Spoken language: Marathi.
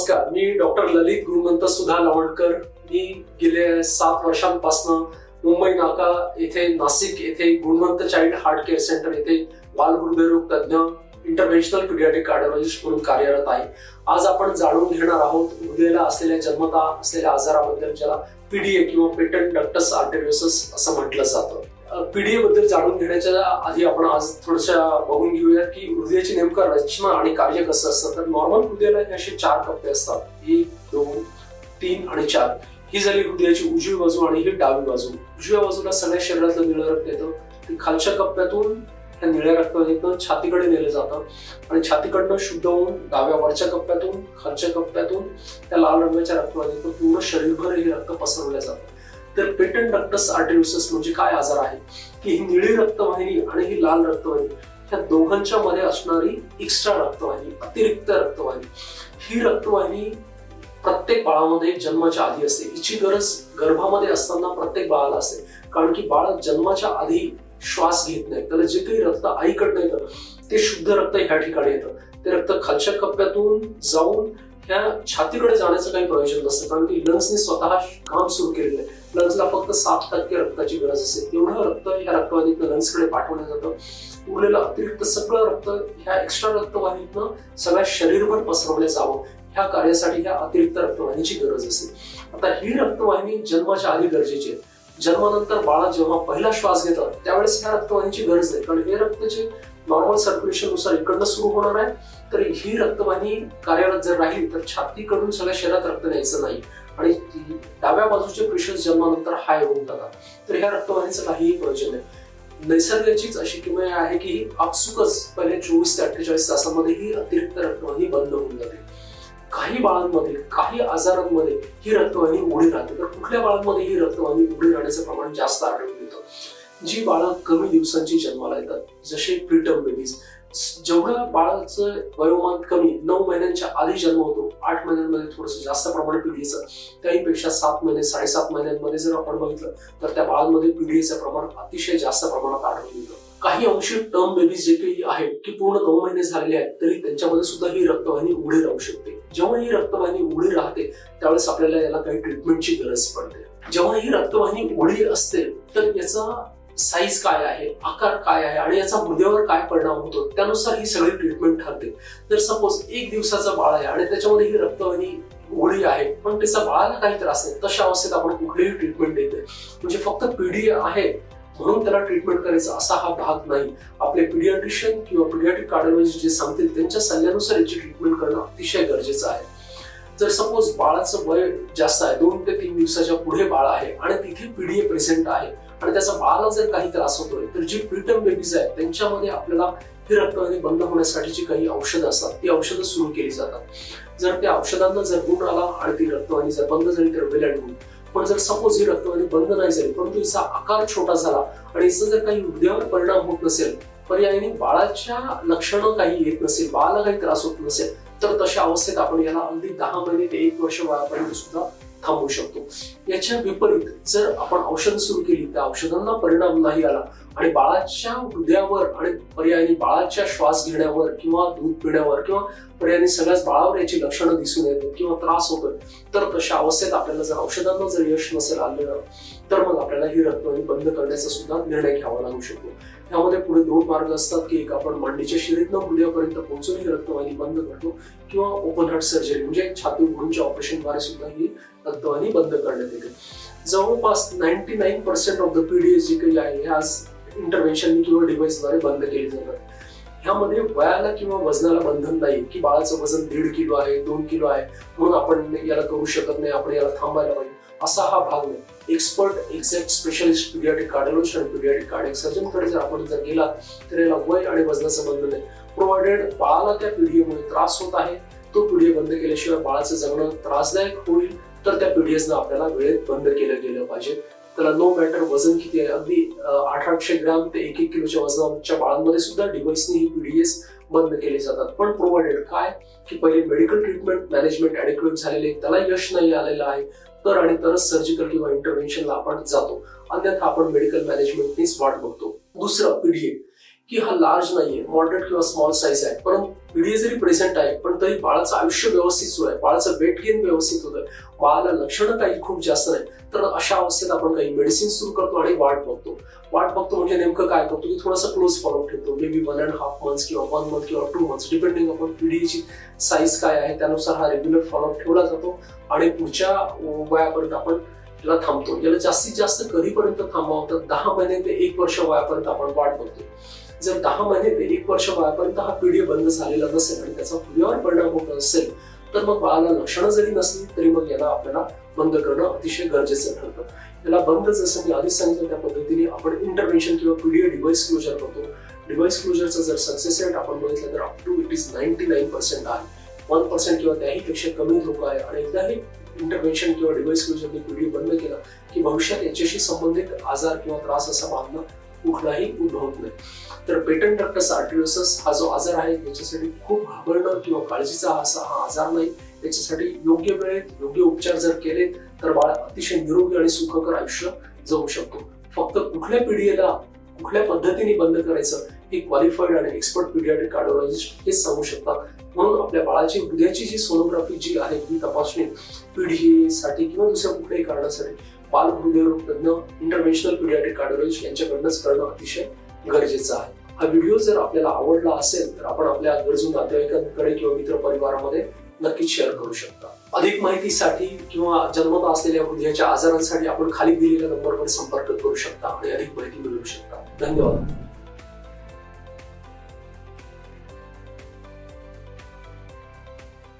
नमस्कार, मी डॉक्टर ललित गुणवंत सुधा लवणकर। मी गेले 7 वर्षांपासून मुंबई नाका येथे नाशिक येथे गुणवंत चाइल्ड हार्ट केअर सेंटर येथे बाल हृदयरोग तज्ञ इंटरव्हेन्शनल पीडियाट्रिक कार्डिओलॉजिस्ट म्हणून कार्यरत आहे। आज आपण जाणून घेणार आहोत हृदयाला असलेल्या जन्मता असलेल्या आजाराबद्दल, ज्याला पीडीए किंवा पेटंट डक्टस आर्टेरियोसिस असं म्हटलं जातं। पीडीए बद्दल जाणून घेण्याच्या आधी आपण आज थोडंसं बघून घेऊया की हृदयाची नेमकं रचना आणि कार्य कसं असतं। तर नॉर्मल हृदयाला हे असे 4 कप्पे असतात, 1, 2, 3 आणि 4। ही झाली हृदयाची उजवी बाजू आणि ही डावी बाजू। उजव्या बाजूला सगळ्या शरीरातलं निळं रक्त येतं, ते खालच्या कप्प्यातून ह्या निळ्या रक्तातून छातीकडे नेलं जातं आणि छातीकडनं शुद्ध होऊन डाव्या वरच्या कप्प्यातून खालच्या कप्प्यातून त्या लाल रंगाच्या रक्तातून पूर्ण शरीरभर हे रक्त पसरवलं जातं। तर पेटंट डक्टस आर्टेरियोसिस म्हणजे काय आजार आहे की ही निळी रक्तवाहिनी आणि ही लाल रक्तवाहिनी ह्या दोघांच्या मध्ये असणारी एक्स्ट्रा रक्तवाहिनी, अतिरिक्त रक्तवाहिनी, ही रक्तवाहिनी प्रत्येक बाळामध्ये जन्माच्या आधी असते। हिची गरज गर्भामध्ये असताना प्रत्येक बाळाला असते, कारण की बाळ जन्माच्या आधी श्वास घेत नाही, त्याला जे काही रक्त आईकडनं येतं ते शुद्ध रक्त ह्या ठिकाणी येतं। ते रक्त खालच्या कप्प्यातून जाऊन ह्या छातीकडे जाण्याचं काही प्रयोजन नसतं, कारण की लंग्सने स्वतः काम सुरू केलेलं आहे। लंग्सला फक्त 7% रक्ताची गरज असते, तेवढं रक्त ह्या रक्तवाहिनीतनं लंग्सकडे पाठवलं जातं। उरलेलं अतिरिक्त सगळं रक्त ह्या एक्स्ट्रा रक्तवाहिनीतनं सगळ्या शरीरभर पसरवलं जावं, ह्या कार्यासाठी ह्या अतिरिक्त रक्तवाहिनीची गरज असते। आता ही रक्तवाहिनी जन्माच्या आधी गरजेची आहे। जन्मानंतर बाळा जेव्हा पहिला श्वास घेतात त्यावेळेस ह्या रक्तवाहिनीची गरज नाही, कारण हे रक्त जे नॉर्मल सर्क्युलेशन नुसार इकडनं सुरू होणार आहे, तर ही रक्तवाहिनी कार्यरत जर राहिली तर छातीकडून सगळ्या शरीरात रक्त न्यायचं नाही आणि डाव्या बाजूचे प्रेशर्स जन्मानंतर हाय होऊन जातात, तर ह्या रक्तवाहिनीचं काहीही प्रयोजन नाही। नैसर्गिकचीच अशी किमया आहे की आपसुकच पहिले 24 ते 48 तासांमध्ये ही अतिरिक्त रक्तवाहिनी बंद होऊन जाते। काही बाळांमध्ये, काही आजारांमध्ये ही रक्तवाहिनी उडी राहते, तर कुठल्या बाळांमध्ये ही रक्तवाहिनी उडी राहण्याचं प्रमाण जास्त आढळून येतं। जी बाळं कमी दिवसांची जन्माला येतात, जसे प्रीटर्म बेबीज, जेवढ्या बाळाचं वयोमान कमी 9 महिन्यांच्या आधी जन्म होतो, 8 महिन्यांमध्ये थोडंसं जास्त प्रमाण पीडीएचं, त्याहीपेक्षा 7 महिने 7.5 महिन्यांमध्ये जर आपण बघितलं तर त्या बाळांमध्ये पीडीएचं प्रमाण अतिशय जास्त प्रमाणात आढळून येतं। काही अंशी टर्म बेबीज जे काही आहेत की पूर्ण 9 महिने झालेले आहेत, तरी त्यांच्यामध्ये सुद्धा ही रक्तवाहिनी उडी राहू शकते। जेव्हा ही रक्तवाहिनी उडी राहते त्यावेळेस आपल्याला याला काही ट्रीटमेंटची गरज पडते। जेव्हा ही रक्तवाहिनी उडी असते तर याचा साईज काय आहे, आकार काय आहे आणि याचा हृदयावर काय परिणाम होतो, त्यानुसार ही सगळी ट्रीटमेंट ठरते। जर सपोज 1 दिवसाचा बाळ आहे आणि त्याच्यामध्ये ही रक्तवाहिनी उघडी आहे पण त्याचा बाळाला काही त्रास नाही, तशा अवस्थेत आपण कुठलीही ट्रीटमेंट देत नाही। म्हणजे फक्त पीडीए आहे म्हणून त्याला ट्रीटमेंट करायचा असा हा भाग नाही। आपले पीडियाट्रिशियन किंवा पीडियाट्रिक कार्डिओलॉजिस्ट जे सांगतील त्यांच्या सल्ल्यानुसार याची ट्रीटमेंट करणं अतिशय गरजेचं आहे। जर सपोज बाळाचं वय जास्त आहे, 2 ते 3 दिवसाच्या पुढे बाळ आहे आणि तिथे पीडीए प्रेझेंट आहे आणि त्याचा बाळाला जर काही त्रास होतोय, तर जी प्रीटर्म बेबीज आहेत त्यांच्यामध्ये आपल्याला ही रक्तवाहिनी बंद होण्यासाठीची काही औषधं असतात, ती औषधं सुरू केली जातात। जर त्या औषधांना जर गुण आला आणि ती रक्तवाहिनी जर बंद झाली तर वेल अँड गुड। पण जर सपोज ही रक्तवाहिनी बंद नाही झाली परंतु हिचा आकार छोटा झाला आणि हिचा जर काही हृदयावर परिणाम होत नसेल, पर्यायाने बाळाच्या लक्षणं काही येत नसेल, बाळाला काही त्रास होत नसेल, तर तशा अवस्थेत आपण याला अगदी 10 महिने ते 1 वर्ष वयापर्यंत सुद्धा थांबवू शकतो। याच्या विपरीत जर आपण औषध सुरू केली, त्या औषधांना परिणाम नाही आला आणि बाळाच्या हृदयावर आणि पर्यायाने बाळाच्या श्वास घेण्यावर किंवा दूध पिण्यावर किंवा पर्यायाने सगळ्याच बाळावर याची लक्षणं दिसून येतात किंवा त्रास होतोय, तर तशा अवस्थेत आपल्याला जर औषधांना जर यश नसेल आलेलं तर मग आपल्याला ही रक्तवाहिनी बंद करण्याचा सुद्धा निर्णय घ्यावा लागू शकतो। यामध्ये पुढे 2 मार्ग असतात की एक आपण मांडीच्या शिरीतनं हृदयापर्यंत पोहोचून ही रक्तवाहिनी बंद करतो किंवा ओपन हार्ट सर्जरी म्हणजे छाती उघडूनच्या ऑपरेशनद्वारे सुद्धा ही रक्तवाहिनी बंद करण्यात येते। जवळपास 99% ऑफ द पीडीए जे काही आहे हे आज इंटरव्हेन्शन किंवा डिव्हाइसद्वारे बंद केले जातात। ह्यामध्ये वयाला किंवा वजनाला बंधन नाही की बाळाचं वजन 1.5 किलो आहे, 2 किलो आहे म्हणून आपण याला करू शकत नाही, आपण याला थांबायला पाहिजे, असा हा भाग नाही। Expert exact specialist paediatric cardiologist आणि पीडियाट्रिक कार्डियक सर्जन कडे जर आपण जर गेलात तर याला वय आणि वजनाचं बंधन नाही, प्रोव्हाइडेड बाळाला त्या पीडीएमुळे त्रास होत आहे, तो पीडीए बंद केल्याशिवाय बाळाचं जगणं त्रासदायक होईल, तर त्या पीडीएसनं आपल्याला वेळेत बंद केलं गेलं पाहिजे। त्याला नो मॅटर वजन किती आहे, अगदी 800 ग्रॅम ते 1 किलोच्या वजनाच्या बाळांमध्ये सुद्धा डिव्हाइसने ही पीडीएस बंद केले जातात। पण प्रोव्हाइडेड काय की पहिले मेडिकल ट्रीटमेंट मॅनेजमेंट ॲडिक्वेट झालेले, त्याला यश नाही आलेलं आहे, तर आणि तरच सर्जिकल किंवा इंटरव्हेन्शनला आपण जातो, अन्यथा आपण मेडिकल मॅनेजमेंटनीच वाट बघतो। दुसरं पीडीए की हा लार्ज नाहीये, मॉडरेट किंवा स्मॉल साईज आहे, परंतु पीडीए जरी प्रेझेंट आहे पण तरी बाळाचं आयुष्य व्यवस्थित सुरू आहे, बाळाचं वेट गेन व्यवस्थित होत आहे, बाळाला लक्षणं काही खूप जास्त नाही, तर अशा अवस्थेत आपण काही मेडिसिन सुरू करतो आणि वाट बघतो म्हणजे नेमकं काय करतो की थोडासा क्लोज फॉलोअप ठेवतो, मे बी 1.5 मंथ्स किंवा 1 मंथ किंवा 2 मंथ्स डिपेंडिंग अपॉन पीडीएची साईज काय आहे त्यानुसार हा रेग्युलर फॉलोअप ठेवला जातो आणि पुढच्या वयापर्यंत आपण याला थांबतो. याला जास्तीत जास्त कधीपर्यंत थांबावं तर 10 महिने ते 1 वर्ष वयापर्यंत आपण वाट बघतो. जर 10 महिने ते 1 वर्ष वयापर्यंत हा पीडीए बंद झालेला नसेल आणि त्याचा पुढीवर परिणाम होत असेल तर मग बाळाला लक्षणं जरी नसली तरी मग याला आपल्याला बंद करणं अतिशय गरजेचं ठरतं. याला बंद जसं मी आधीच सांगितलं त्या पद्धतीने आपण इंटरव्हेन्शन किंवा पीडीए डिव्हाइस क्लोजर करतो. डिव्हाइस क्लोजरचा जर सक्सेस रेट आपण बघितलं तर अप टू इट इज 99% आहे. 1% किंवा त्याहीपेक्षा कमी धोका आहे आणि एकदा हे इंटरव्हेन्शन किंवा डिव्हाइस क्लोजरने पीडीए बंद केला की भविष्यात याच्याशी संबंधित आजार किंवा त्रास असा भावना कुठलाही उद्भवत नाही. तर पेटंट डक्टस आर्टेरियोसिस हा जो आजार आहे याच्यासाठी खूप घाबरणं किंवा काळजीचा असा हा आजार नाही. याच्यासाठी योग्य वेळेत योग्य उपचार जर केले तर बाळ अतिशय निरोगी आणि सुखकर आयुष्य जगू शकतो. फक्त कुठल्या पीडीएला कुठल्या पद्धतीने बंद करायचं हे क्वालिफाईड आणि एक्सपर्ट पीडियाट्रिक कार्डिओलॉजिस्ट हेच सांगू शकतात. म्हणून आपल्या बाळाची हृदयाची जी सोनोग्राफी जी आहे ही तपासणी पीडीएसाठी किंवा दुसऱ्या कुठल्याही कारणासाठी बाल हृदयरोग तज्ञ इंटरव्हेन्शनल पीडियाट्रिक कार्डिओलॉजिस्ट यांच्याकडूनच करणं अतिशय गरजेचं आहे. हा व्हिडिओ जर आपल्याला आवडला असेल तर आपण आपल्या गरजू नातेवाईकांकडे किंवा मित्र परिवारामध्ये नक्कीच शेअर करू शकता. अधिक माहितीसाठी किंवा जन्मत असलेल्या हृदयाच्या आजारांसाठी आपण खाली दिलेल्या नंबरवर संपर्क करू शकता आणि अधिक माहिती मिळवू शकता. धन्यवाद.